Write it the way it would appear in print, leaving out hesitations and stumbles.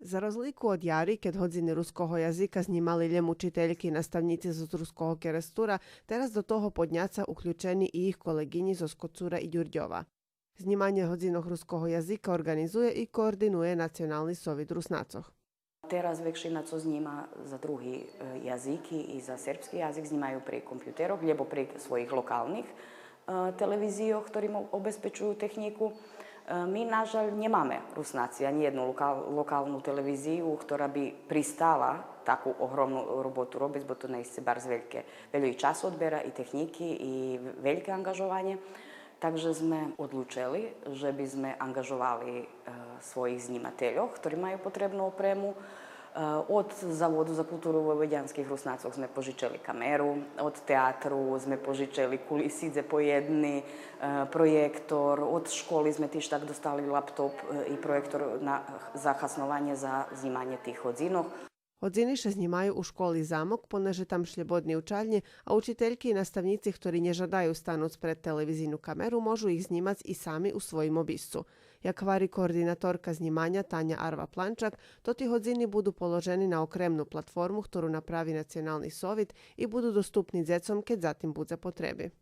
Za rozliku od jari, keď hodiny ruského jazyka znімали ljem učiteljki i nastavnici z ruského kerestura, teraz do toho podnjaca uključeni i ih kolegini z Oskocura i Đurđova. Znімanje hodzinnog ruského jazyka organizuje i koordinuje Nacionalni sovjet Rusnacoh. Teraz väčšina, co zníma za druhý jazyky i za serbský jazyk, znímajú pri kompjuteroch, alebo pri svojich lokálnych televíziách, ktorým obezpečujú techniku. My, nažaľ, nemáme Rusnáci ani jednu lokálnu televíziu, ktorá by pristala takú ohromnú robotu robiť, bo to nejste bar veľa i čas odbera, i techniky, i veľké angažovanie. Takže sme odlučili, že by sme angažovali svojich znímateľov, ktorí majú potrebnú opremu. Od Zavodu za kultúru vo Vojvođanských Rusnácoch sme požičali kameru, od teatru sme požičali kulisidze po jedny, projektor, od školy sme tiež tak dostali laptop i projektor za hasnovanie, za znímanie tých hodzinov. Hodziny še znімaju u školi Zamok, poneže tam šljebodni učalnje, a učiteljki i nastavnici, ktorí nežadajú stanuc pred televizijnu kameru, môžu ich znімać i sami u svojim obiscu. Jak vari koordinatorka znімanja Tanja Arva Plančak, to ti hodziny budu položeni na okremnu platformu, ktorú napravi Nacionalni sovjet i budu dostupni dzecom, keď zatim bude potrebi.